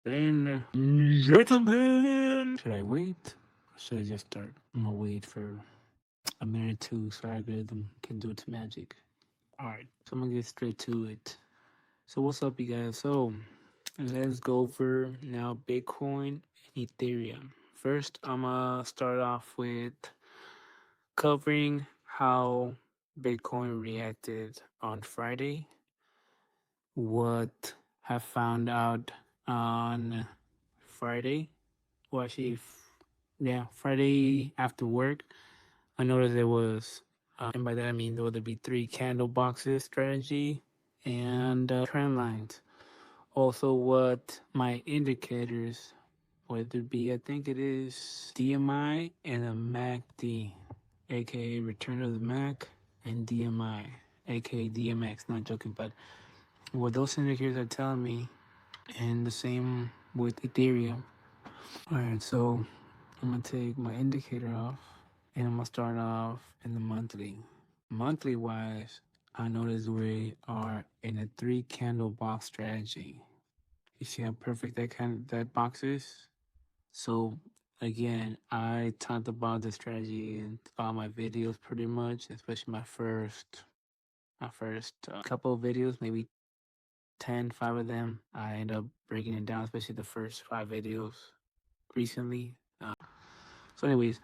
Then, gentlemen, should I wait? Or should I just start? I'm gonna wait for a minute or two so algorithm can do its magic. Alright, so I'm gonna get straight to it. So, what's up, you guys? So, let's go over now Bitcoin and Ethereum. First, I'm gonna start off with covering how Bitcoin reacted on Friday, what I found out on Friday. Well, actually, yeah, Friday after work, I noticed there was, and by that I mean there would be three candle boxes strategy and trend lines. Also, what my indicators, whether it be, I think it is DMI and a MACD, aka Return of the Mac, and DMI, aka DMX. Not joking, but what those indicators are telling me, and the same with Ethereum. Alright, so I'm gonna take my indicator off and I'm gonna start off in the monthly. Monthly wise, I notice we are in a three candle box strategy. You see how perfect that box is? So again, I talked about the strategy in all my videos pretty much, especially my first couple of videos, maybe 5 of them. I end up breaking it down, especially the first 5 videos recently. So anyways,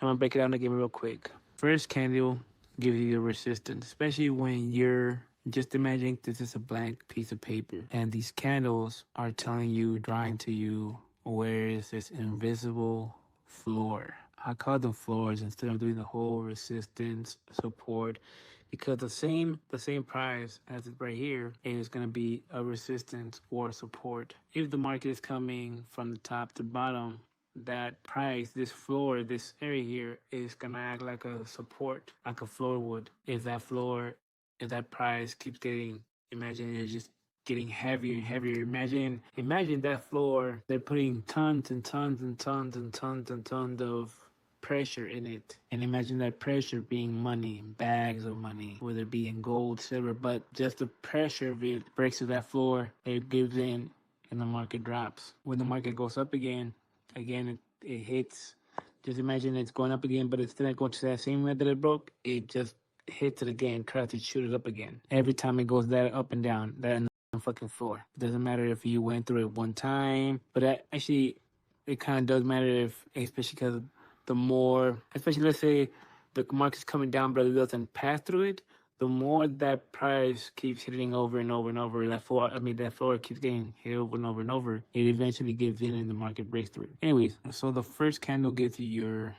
I'm gonna break it down again real quick. First candle gives you your resistance, especially when you're just imagining this is a blank piece of paper and these candles are telling you, drawing to you, where is this invisible floor. I call them floors instead of doing the whole resistance support, because the same price as it right here is going to be a resistance or support. If the market is coming from the top to bottom, that price, this floor, this area here is gonna act like a support, like a floor would. If that price keeps getting, imagine it's just getting heavier and heavier. Imagine that floor. They're putting tons and tons and tons and tons and tons of pressure in it, and imagine that pressure being money, bags of money, whether it be in gold, silver, but just the pressure of it breaks through that floor, it gives in, and the market drops. When the market goes up again it hits. Just imagine it's going up again, but instead of going to that same red that it broke, it just hits it again, tries to shoot it up again. Every time it goes that up and down, that fucking floor. It doesn't matter if you went through it one time, but actually, it kind of does matter if, especially because the more, especially let's say the market's coming down, but it doesn't pass through it, the more that price keeps hitting over and over and over, that floor keeps getting hit over and over, it eventually gives in and the market breaks through. Anyways, so the first candle gives you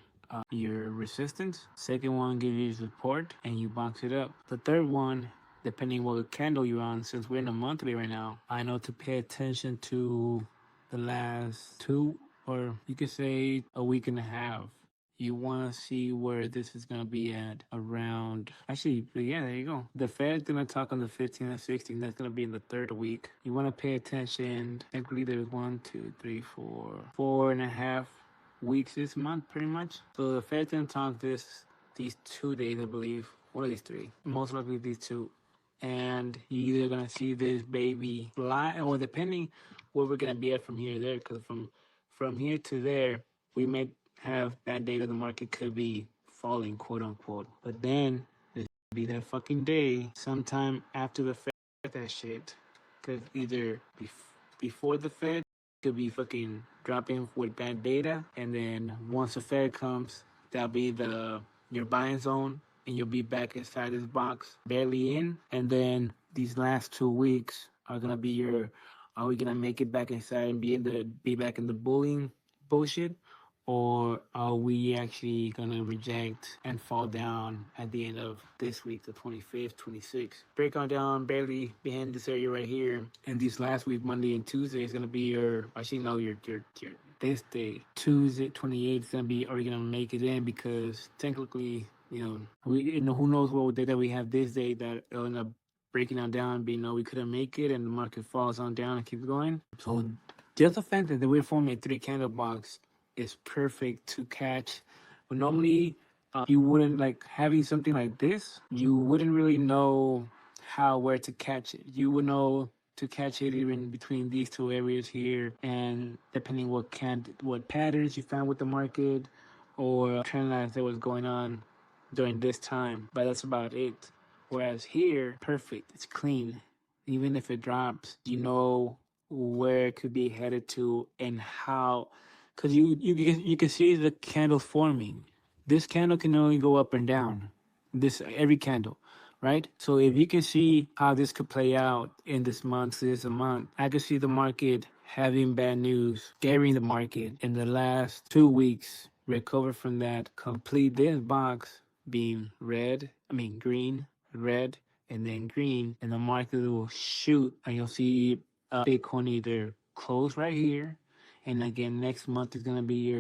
your resistance. Second one gives you support, and you box it up. The third one, depending what candle you're on, since we're in a monthly right now, I know to pay attention to the last two, or you could say a week and a half. You want to see where this is going to be at around. Actually, yeah, there you go. The Fed's going to talk on the 15th and 16th. That's going to be in the third week. You want to pay attention. Technically, there's 4.5 weeks this month, pretty much. So the Fed's going to talk these 2 days, I believe. One of these three. Most likely these two. And you're either going to see this baby fly, or depending where we're going to be at from here to there, because from here to there, we may have that day that the market could be falling, quote unquote. But then there's be that fucking day sometime after the Fed that shit. Because either before the Fed could be fucking dropping with bad data, and then once the Fed comes, that'll be your buying zone, and you'll be back inside this box, barely in. And then these last 2 weeks are gonna be are we gonna make it back inside and be back in the bullying bullshit, or are we actually gonna reject and fall down at the end of this week, the 25th, 26th? Break on down barely behind this area right here, and this last week, Monday and Tuesday, is gonna be your this day, Tuesday 28th, is gonna be, are we gonna make it in? Because technically, who knows what day that we have this day that will end up breaking on down, being we couldn't make it, and the market falls on down and keeps going. So just the fact that we're forming a three candle box is perfect to catch. But normally, you wouldn't, like, having something like this, you wouldn't really know where to catch it. You would know to catch it even between these two areas here, and depending what patterns you found with the market or trend lines that was going on during this time. But that's about it. Whereas here, perfect, it's clean. Even if it drops, you know where it could be headed to and how, because you can see the candle forming. This candle can only go up and down. This every candle, right? So if you can see how this could play out in this month, this a month, I could see the market having bad news, scaring the market in the last 2 weeks. Recover from that, complete this box being green, red, and then green, and the market will shoot, and you'll see Bitcoin either close right here, and again next month is gonna be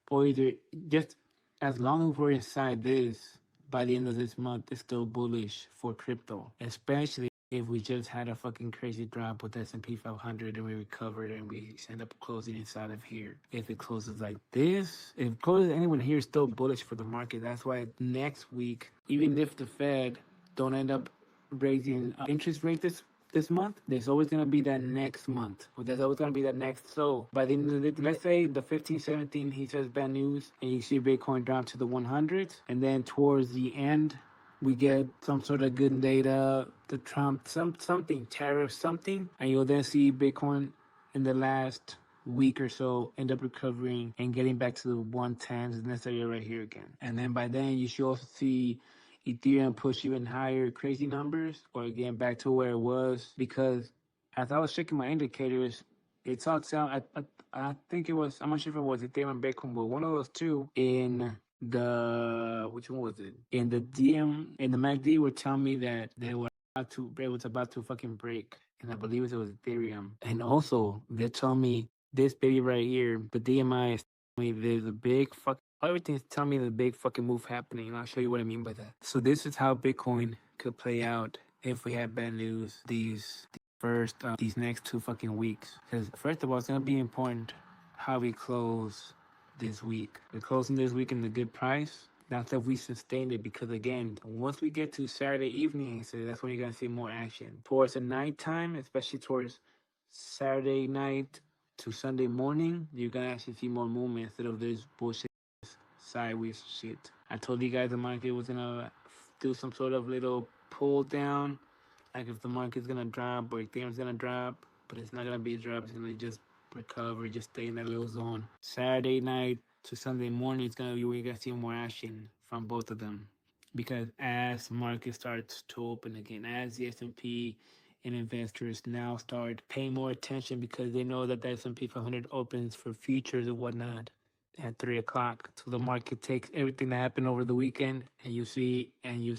or either just as long as we're inside this, by the end of this month, it's still bullish for crypto, especially if we just had a fucking crazy drop with S&P 500 and we recovered and we end up closing inside of here. If it closes like this, if it closes anyone here is still bullish for the market. That's why next week, even if the Fed don't end up raising interest rate this month, there's always going to be that next month. There's always going to be that next. So by the end of the, let's say the 15, 17, he says bad news, and you see Bitcoin drop to the 100s, and then towards the end, we get some sort of good data, the Trump, something, tariff, something, and you'll then see Bitcoin in the last week or so end up recovering and getting back to the 110s in this area right here again. And then by then, you should also see Ethereum push even higher, crazy numbers, or again back to where it was. Because as I was checking my indicators, it talks out. I think it was. I'm not sure if it was Ethereum, Bitcoin, but one of those two in which one was it? In the DM in the MACD were telling me that it was about to fucking break, and I believe it was Ethereum. And also they told me this baby right here, the DMI is telling me there's a big fucking. Everything's telling me the big fucking move happening, and I'll show you what I mean by that. So this is how Bitcoin could play out if we have bad news these next 2 fucking weeks. Because first of all, it's gonna be important how we close this week. We're closing this week in a good price. That's if we sustain it, because again, once we get to Saturday evening, so that's when you're gonna see more action. Towards the nighttime, especially towards Saturday night to Sunday morning, you're gonna actually see more movement instead of this bullshit sideways shit. I told you guys the market was gonna do some sort of little pull down, like if the market's gonna drop or Ethereum's gonna drop, but it's not gonna be a drop. It's gonna just recover, just stay in that little zone. Saturday night to Sunday morning, it's gonna be where you're gonna see more action from both of them, because as market starts to open again, as the S&P and investors now start paying more attention because they know that the S&P 500 opens for futures and whatnot at 3 o'clock. So the market takes everything that happened over the weekend, and you see, and you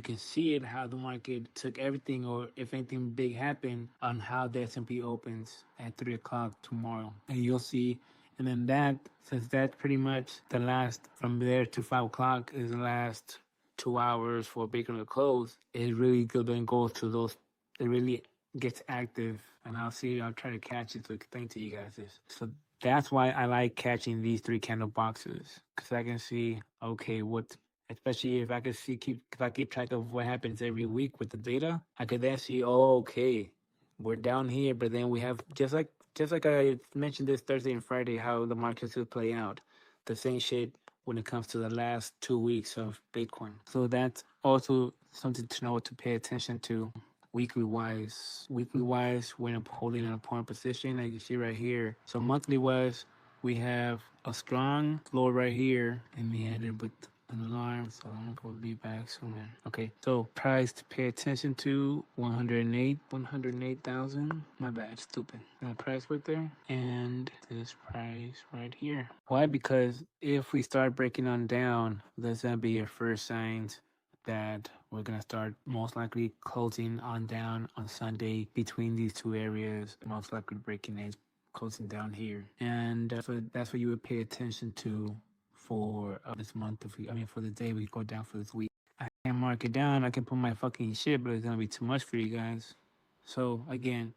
can see it how the market took everything, or if anything big happened, on how the S&P opens at 3 o'clock tomorrow, and you'll see. And then since that's pretty much the last, from there to 5 o'clock is the last 2 hours for Bitcoin to close. It really then goes to those. It really gets active, and I'll try to catch it to explain to you guys this. So that's why I like catching these 3 candle boxes, because I can see, okay, especially if I keep track of what happens every week with the data, I could then see, oh, okay, we're down here, but then we have, just like I mentioned this Thursday and Friday, how the markets will play out. The same shit when it comes to the last 2 weeks of Bitcoin. So that's also something to know, to pay attention to. Weekly wise, we're holding an important position, as you see right here. So monthly wise, we have a strong floor right here, and we ended with an alarm, so we'll be back soon. Okay, so price to pay attention to, 108,000. My bad, stupid. That price right there, and this price right here. Why? Because if we start breaking on down, that's gonna be your first signs that we're gonna start most likely closing on down on Sunday between these 2 areas, most likely breaking edge, closing down here. And so that's what you would pay attention to for this month. For the day we go down for this week. I can mark it down, I can put my fucking shit, but it's gonna be too much for you guys. So again,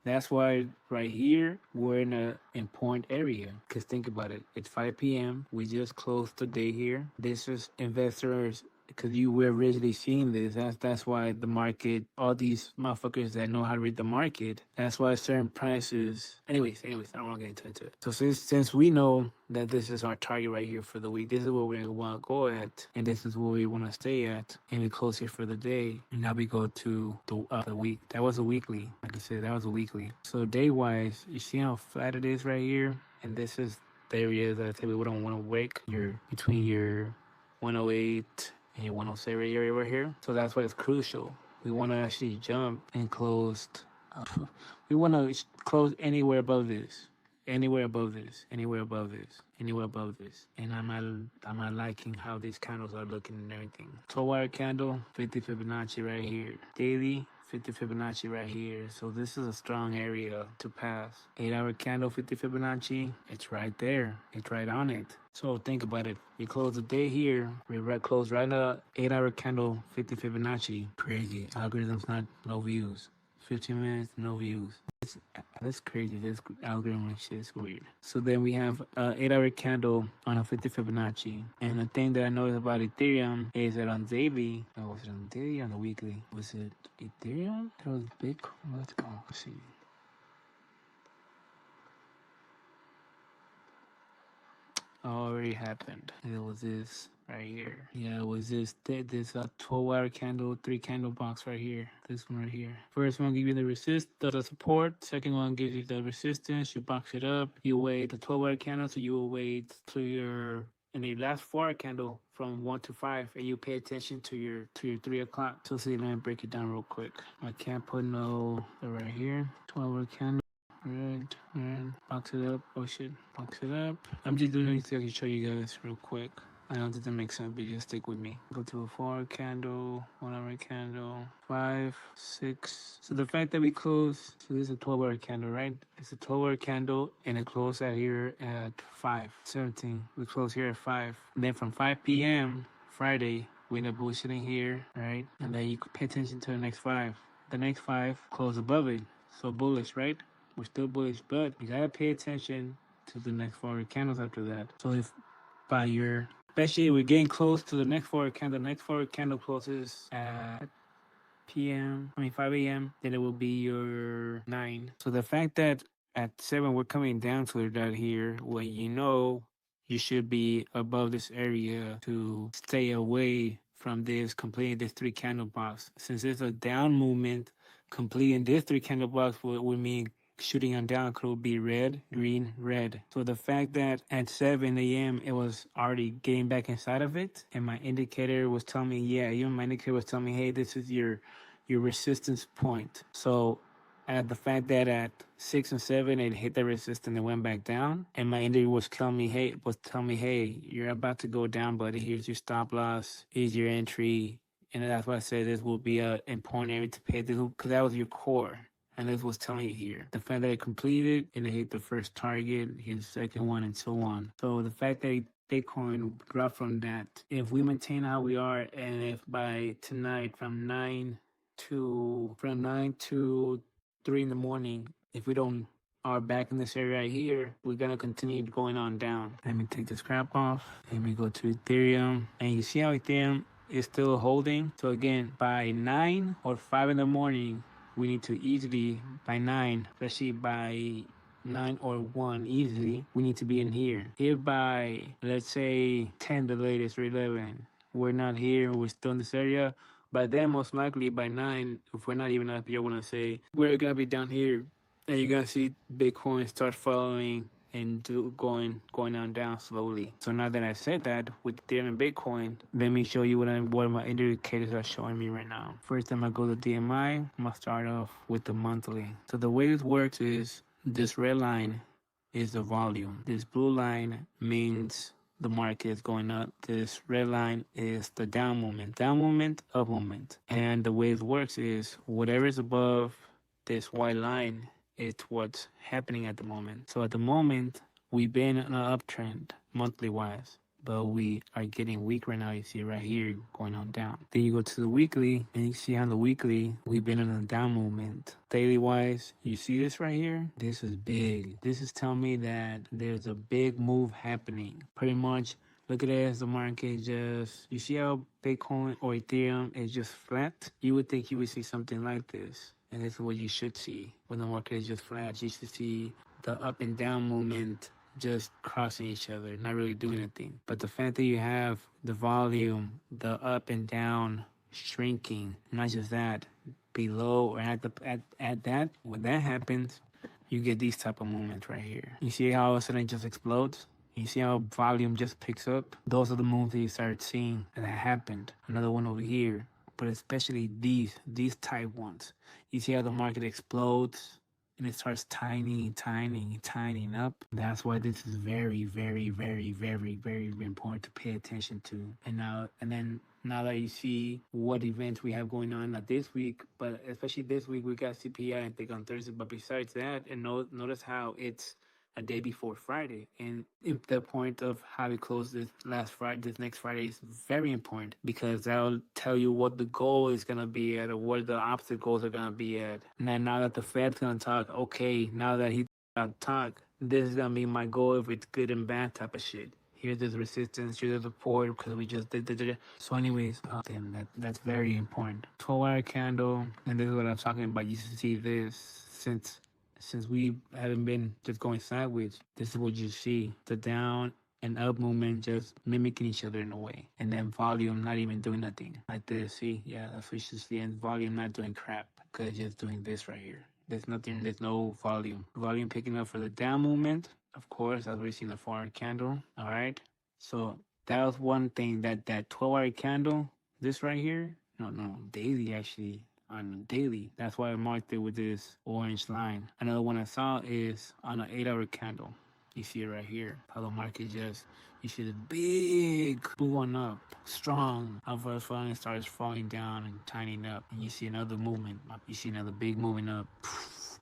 that's why right here, we're in an important area. Because think about it. It's 5 p.m. We just closed the day here. This is investors because you were originally seeing this. That's why the market, all these motherfuckers that know how to read the market, that's why certain prices. Anyways, I don't want to get into it. So since we know that this is our target right here for the week, this is where we want to go at, and this is where we want to stay at, and we close here for the day, and now we go to the week. That was a weekly. Like I said, that was a weekly. So day wise, you see how flat it is right here, and this is the area that I say we don't want to break. You're between your 108 and your 107 area right here. So that's why it's crucial. We want to actually jump and close. We want to close anywhere above this. Anywhere above this, anywhere above this, anywhere above this. And I'm not liking how these candles are looking and everything. 12-hour candle, 50 Fibonacci right here. Daily, 50 Fibonacci right here. So this is a strong area to pass. 8-hour candle, 50 Fibonacci. It's right there. It's right on it. So think about it. We close the day here. We close right now. 8-hour candle, 50 Fibonacci. Crazy. Algorithms not no views. 15 minutes, no views. That's crazy. This algorithm shit is weird. So then we have 8-hour candle on a 50 Fibonacci. And the thing that I know about Ethereum is that on daily, was it on daily or on the weekly? Was it Ethereum? That was Bitcoin. Let's go. Let's see. Already happened. It was this right here. Yeah, it was this 12-hour candle, 3 candle box right here. This one right here. First one give you the support. Second one gives you the resistance. You box it up. You wait the 12-hour candle, so you will wait to your and the last 4-hour candle from 1 to 5, and you pay attention to your 3 o'clock. So see, let me break it down real quick. I can't put no right here. 12-hour candle. Red, box it up. Oh shit, box it up. I'm just doing anything I can show you guys real quick. I know that doesn't make sense, but just stick with me. Go to a 4-hour candle, 1-hour candle, 5, 6. So the fact that we close, so this is a 12-hour candle, right? It's a 12-hour candle, and it closed out here at 5:17. We close here at 5. And then from 5 p.m. Friday, we end up bullshitting here, right? And then you pay attention to the next 5. The next 5 close above it, so bullish, right? We're still bullish, but you gotta pay attention to the next 4 candles after that. So if by your, especially we're getting close to the next 4 candle, the next 4 candle closes at 5 a.m., then it will be your 9. So the fact that at 7 we're coming down to that here, when you know you should be above this area to stay away from this, completing this 3 candle box. Since it's a down movement, completing this 3 candle box would mean shooting on down could be red, green, red. So the fact that at 7 a.m. it was already getting back inside of it, and my indicator was telling me, even my indicator was telling me, hey, this is your resistance point. So at the fact that at 6 and 7 it hit the resistance and went back down, and my indicator was telling me, hey, you're about to go down, buddy. Here's your stop loss. Here's your entry. And that's why I said this will be an important area to pay attention, because that was your core. And this was telling you here. The fact that it completed and it hit the first target, hit the second one, and so on. So the fact that Bitcoin dropped from that, if we maintain how we are, and if by tonight from 9 to 3 in the morning, if we don't are back in this area right here, we're gonna continue going on down. Let me take this crap off. Let me go to Ethereum, and you see how Ethereum is still holding. So again, by 9 or 5 in the morning, we need to easily, by 9, especially by 9 or 1 easily, we need to be in here. If by, let's say, 10 the latest, or 11, we're not here, we're still in this area, by then, most likely, by 9, if we're not even up here, I want to say, we're going to be down here, and you're going to see Bitcoin start following and going on down slowly. So now that I said that with Ethereum and Bitcoin, let me show you what my indicators are showing me right now. First time I go to DMI, I'm gonna start off with the monthly. So the way this works is this red line is the volume. This blue line means the market is going up. This red line is the down movement, up movement. And the way it works is whatever is above this white line, it's what's happening at the moment. So at the moment, we've been on an uptrend monthly wise, but we are getting weak right now. You see right here going on down. Then you go to the weekly, and you see on the weekly, we've been in a down movement. Daily wise, you see this right here? This is big. This is telling me that there's a big move happening. Pretty much Look at it as the market just, you see how Bitcoin or Ethereum is just flat? You would think you would see something like this. And this is what you should see. When the market is just flat, you should see the up and down movement just crossing each other, not really doing anything. But the fact that you have the volume, the up and down shrinking, not just that, below or at that, when that happens, you get these type of movements right here. You see how all of a sudden it just explodes? You see how volume just picks up? Those are the moves that you start seeing that happened. Another one over here, but especially these type ones. You see how the market explodes and it starts tinying up. That's why this is very, very, very, very, very important to pay attention to. Now that you see what events we have going on, not this week, but especially this week, we got CPI, I think, on Thursday. But besides that, and notice how it's a day before Friday. And if the point of how we close this next Friday is very important, because that'll tell you what the goal is going to be at or what the obstacles are going to be at. And then now that the Fed's going to talk, okay, now that he's going to talk, this is going to be my goal if it's good and bad type of shit. Here's the resistance, here's the support, because we just did. So anyways, that's very important. 12-hour candle, and this is what I'm talking about. You see this since we haven't been just going sideways. This is what you see. The down and up movement just mimicking each other in a way. And then volume not even doing nothing. Like this, see? Yeah, that's what you should see. And volume not doing crap, because it's just doing this right here. There's no volume. Volume picking up for the down movement. Of course, as we see in the 4-hour candle. All right. So that was one thing, that 12-hour candle, this right here. No, daily actually. On daily, that's why I marked it with this orange line. Another one I saw is on an 8-hour candle. You see it right here. How the market you see the big move on up, strong. How first finally starts falling down and tinying up, and you see another movement. You see another big moving up.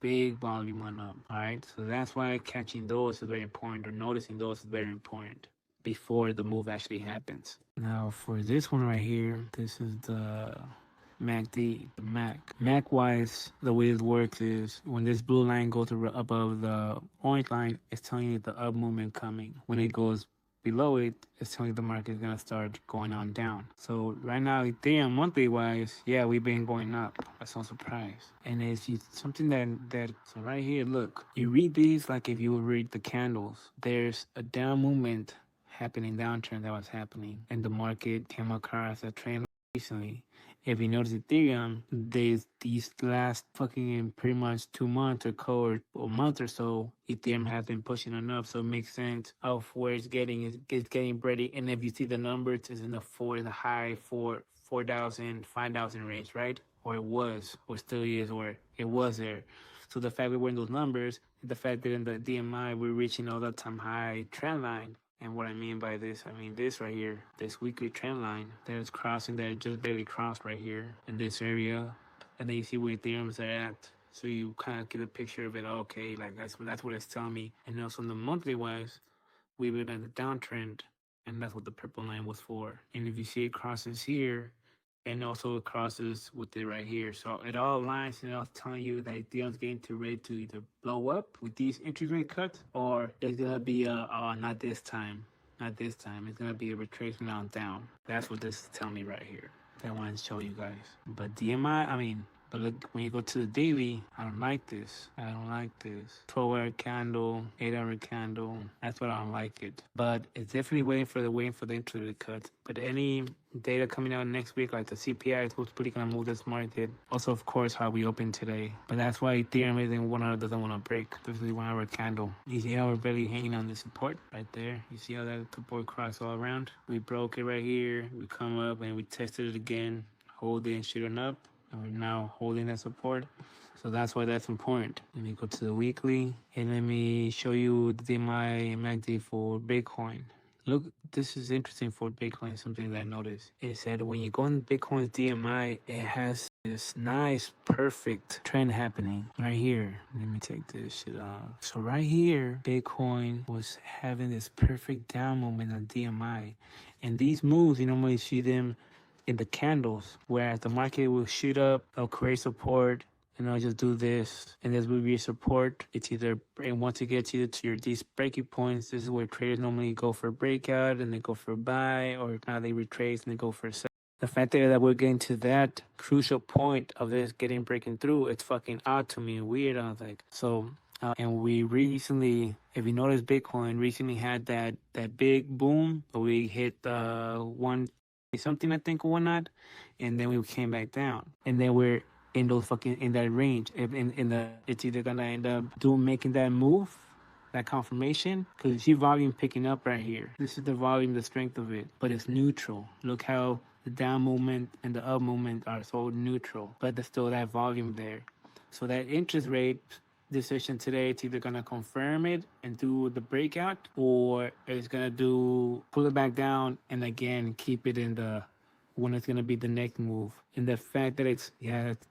Big volume on up. All right, so that's why catching those is very important, or noticing those is very important before the move actually happens. Now for this one right here, this is the MACD, the MAC. MAC-wise, the way it works is when this blue line goes above the orange line, it's telling you the up movement coming. When it goes below it, it's telling you the market is going to start going on down. So right now, Ethereum monthly-wise, yeah, we've been going up. That's no surprise. And it's something so right here, look, you read these like if you would read the candles. There's a down movement happening, downtrend that was happening, and the market came across a trend recently. If you notice Ethereum, these last fucking pretty much 2 months or a month or so, Ethereum has been pushing enough, so it makes sense of where it's getting ready. And if you see the numbers, it's in the high 4,000, 5,000 range, right? Or it was, or still is, or it was there. So the fact we're in those numbers, the fact that in the DMI we're reaching all-time high trend line. And what I mean by this, I mean this right here, this weekly trend line that is crossing, that just barely crossed right here in this area. And then you see where Ethereum's at. So you kind of get a picture of it. Okay, like that's what it's telling me. And also on the monthly wise, we've been at the downtrend, and that's what the purple line was for. And if you see it crosses here, and also it crosses with it right here. So it all aligns, and it's telling you that Ethereum's getting ready to either blow up with these interest rate cuts, or there's gonna be not this time. It's gonna be a retracement on down. That's what this is telling me right here. That I wanted to show you guys. But DMI, but look, when you go to the daily, I don't like this. 12-hour candle, 8-hour candle. That's what I don't like it. But it's definitely waiting for the interest rate cut. But any data coming out next week, like the CPI, is hopefully going to move this market. Also, of course, how we open today. But that's why Ethereum doesn't want to break. This is 1-hour candle. You see how we're barely hanging on the support right there? You see how that support crossed all around? We broke it right here. We come up and we tested it again, hold it and shoot it up. And we're now holding that support. So that's why that's important. Let me go to the weekly and let me show you the DMI MACD for Bitcoin. Look, this is interesting for Bitcoin, something that I noticed. It said when you go in Bitcoin's DMI, it has this nice, perfect trend happening right here. Let me take this shit off. So right here, Bitcoin was having this perfect down movement on DMI. And these moves, you normally see them in the candles, whereas the market will shoot up, it'll create support, just do this, and this will be your support. It's either, and once it gets either to these breaking points, this is where traders normally go for a breakout and they go for a buy, or now they retrace and they go for a sell. The fact that we're getting to that crucial point of this breaking through, it's fucking odd to me and weird. I was like, so. And we recently, if you notice, Bitcoin recently had that big boom. We hit one something, I think, or whatnot, and then we came back down, and then we're in that range. It's either gonna end up making that move, that confirmation, because you see volume picking up right here. This is the volume, the strength of it, but it's neutral. Look how the down movement and the up movement are so neutral, but there's still that volume there. So that interest rate decision today, it's either gonna confirm it and do the breakout, or it's gonna pull it back down and again keep it in the when it's gonna be the next move. And the fact that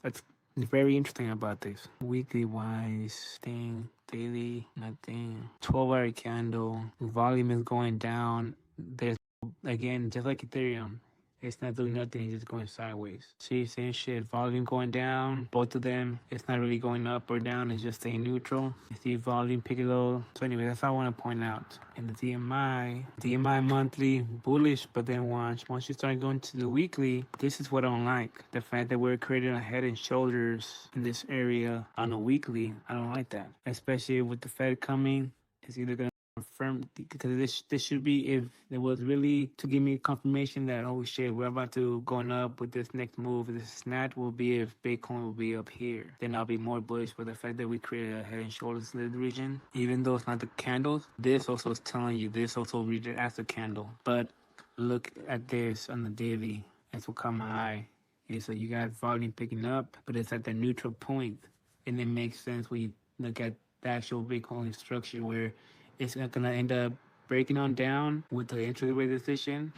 that's very interesting about this. Weekly wise thing, daily nothing. 12-hour candle, volume is going down. There's again, just like Ethereum, it's not doing nothing, it's just going sideways. See, same shit. Volume going down, both of them. It's not really going up or down, it's just staying neutral. You see volume pick it low. So anyway, that's all I want to point out. And the DMI monthly, bullish, but then once you start going to the weekly, this is what I don't like. The fact that we're creating a head and shoulders in this area on a weekly, I don't like that. Especially with the Fed coming, it's either going to confirm, because this should be, if there was really to give me confirmation that, oh shit, we're about to going up with this next move, this snatch will be if Bitcoin will be up here, then I'll be more bullish. But the fact that we created a head and shoulders in the region, even though it's not the candles, this also is telling you, this also read it as a candle. But look at this on the daily, it's will come high. And so you got volume picking up, but it's at the neutral point, and it makes sense when you look at the actual Bitcoin structure, where it's not gonna end up breaking on down with the interest rate decision,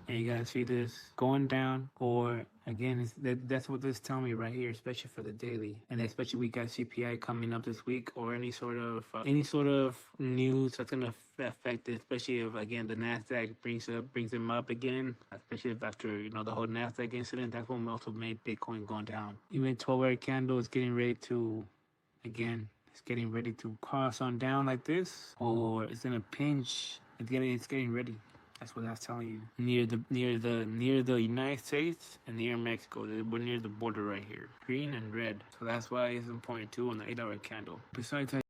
and you gotta see this going down, or again, that's what this telling me right here, especially for the daily, and especially we got CPI coming up this week, or any sort of news that's gonna affect it, especially if again the Nasdaq brings them up again, especially if after the whole Nasdaq incident, that's what also made Bitcoin going down. Even 12-hour candle is getting ready to, again, it's getting ready to cross on down like this, or it's in a pinch. It's getting ready. That's what that's telling you. Near the United States and near Mexico. We're near the border right here. Green and red. So that's why it's important too on the 8-hour candle. Besides that,